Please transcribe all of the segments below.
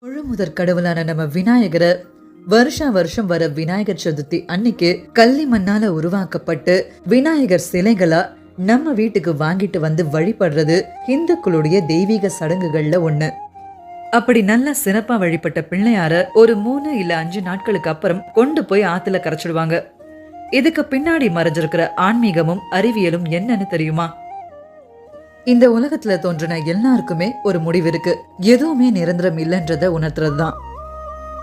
முழு முதற் கடவுளான நம்ம விநாயகரை வருஷம் வர விநாயகர் சதுர்த்தி அன்னைக்கு கள்ளி மண்ணால உருவாக்கப்பட்டு விநாயகர் சிலைகளா நம்ம வீட்டுக்கு வாங்கிட்டு வந்து வழிபடுறது இந்துக்களுடைய தெய்வீக சடங்குகள்ல ஒண்ணு. அப்படி நல்லா சிறப்பா வழிபட்ட பிள்ளையார ஒரு 3 இல்ல 5 நாட்களுக்கு அப்புறம் கொண்டு போய் ஆத்துல கரைச்சிடுவாங்க. இதுக்கு பின்னாடி மறைஞ்சிருக்கிற ஆன்மீகமும் அறிவியலும் என்னன்னு தெரியுமா? இந்த உலகத்துல தோன்றின எல்லாருக்குமே ஒரு முடிவு இருக்கு. எதுவுமே நிரந்தரம் இல்லைன்றத உணர்த்துறதுதான்.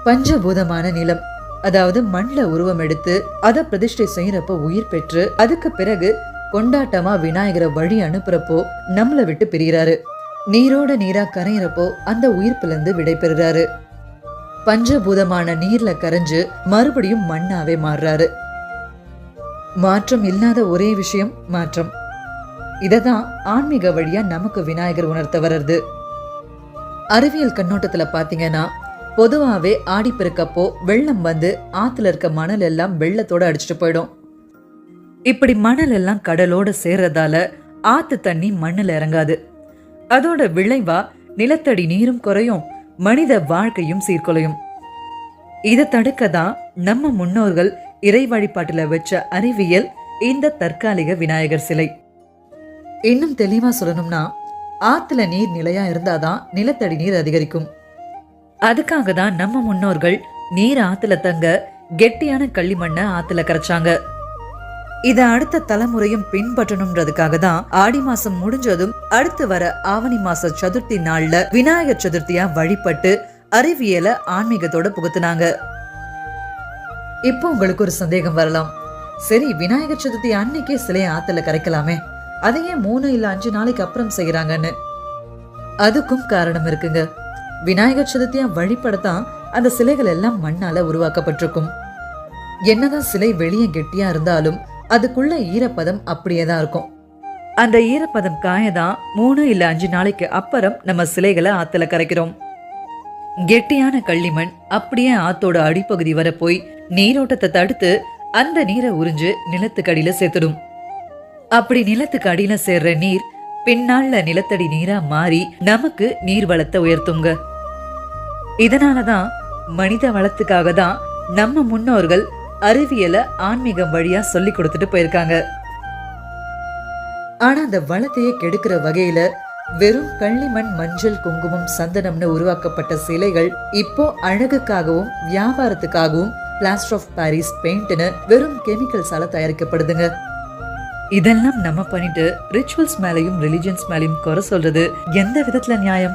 பஞ்சபூதமான நிலம், அதாவது மண்ல உருவம் எடுத்து அதை பிரதிஷ்டை செய்யறப்போ உயிர் பெற்று அதுக்கு பிறகு கொண்டாட்டமா விநாயகரை வழி அனுப்புறப்போ நம்மள விட்டு பிரிகிறாரு. நீரோட நீரா கரையிறப்போ அந்த உயிர்ப்பிலிருந்து விடை பெறுறாரு. பஞ்சபூதமான நீர்ல கரைஞ்சு மறுபடியும் மண்ணாவே மாறுறாரு. மாற்றம் இல்லாத ஒரே விஷயம் மாற்றம். இததான் ஆன்மீக வழியா நமக்கு விநாயகர் உணர்த்த வர்றது. அறிவியல் கண்ணோட்டத்துல பாத்தீங்கன்னா பொதுவாவே ஆடிப்பெருக்கப்போ வெள்ளம் வந்து ஆத்துல இருக்க மணல் எல்லாம் வெள்ளத்தோட அடிச்சுட்டு போயிடும். இப்படி மணல் எல்லாம் கடலோட சேர்றதால ஆத்து தண்ணி மண்ணுல இறங்காது. அதோட விளைவா நிலத்தடி நீரும் குறையும், மனித வாழ்க்கையும் சீர்குலையும். இதை தடுக்கதான் நம்ம முன்னோர்கள் இறை வழிபாட்டுல வச்ச அறிவியல் இந்த தற்காலிக விநாயகர் சிலை. இன்னும் தெளிவா சொல்லணும்னா ஆத்துல நீர் நிலையா இருந்தாதான் நிலத்தடி நீர் அதிகரிக்கும். அதுக்காக தான் நம்ம முன்னோர்கள் நீர் ஆத்துல தங்க கெட்டியான களிமண்ணை ஆத்துல கரைச்சாங்க. இத அடுத்த தலைமுறையும் பின்பற்றணும்ன்றதுக்காக தான் ஆடி மாசம் முடிஞ்சதும் அடுத்து வர ஆவணி மாச சதுர்த்தி நாள்ல விநாயகர் சதுர்த்தியா வழிபட்டு அறிவியலை ஆன்மீகத்தோட புகுத்துனாங்க. இப்போ உங்களுக்கு ஒரு சந்தேகம் வரலாம், சரி விநாயகர் சதுர்த்தி அன்னைக்கே சிலையை ஆத்துல கரைக்கலாமே, அதையே 3 இல்ல 5 நாளைக்கு அப்புறம் செய்யறாங்கன்னு. அதுக்கும் காரணம் இருக்குங்க. விநாயகர் சதுர்த்தியா வழிபடத்தான் அந்த சிலைகள் எல்லாம் மண்ணால உருவாக்கப்பட்டிருக்கும். என்னதான் சிலை வெளியே கெட்டியா இருந்தாலும் அதுக்குள்ள ஈரப்பதம் அப்படியேதான் இருக்கும். அந்த ஈரப்பதம் காயதான் 3 இல்ல 5 நாளைக்கு அப்புறம் நம்ம சிலைகளை ஆத்துல கரைக்கிறோம். கெட்டியான களிமண் அப்படியே ஆத்தோட அடிப்பகுதி வர போய் நீரோட்டத்தை தடுத்து அந்த நீரை உறிஞ்சு நிலத்துக்கு அடியில சேர்த்துடும். அப்படி நிலத்துக்கு அடியில சேர்ற நீர் பின்னால நிலத்தடி நீரா மாறி நமக்கு நீர் வளத்தை உயர்த்துங்க. இதனாலதான் மனித வளத்துக்காக தான் நம்ம முன்னோர்கள் அறிவியலை ஆன்மீகம் வழியா சொல்லி கொடுத்துட்டு போயிருக்காங்க. ஆனா அந்த வளத்தையே கெடுக்கிற வகையில வெறும் களிமண், மஞ்சள், குங்குமம், சந்தனம்னு உருவாக்கப்பட்ட சிலைகள் இப்போ அழகுக்காகவும் வியாபாரத்துக்காகவும் பிளாஸ்டர் ஆஃப் பாரிஸ் பெயிண்ட்னு வெறும் கெமிக்கல்ஸால தயாரிக்கப்படுதுங்க. இதெல்லாம் நம்ம பண்ணிட்டு ரிச்சுவல்ஸ் மேலையும் ரிலிஜியன்ஸ் மேலையும் குறை சொல்றது எந்த விதத்துல நியாயம்?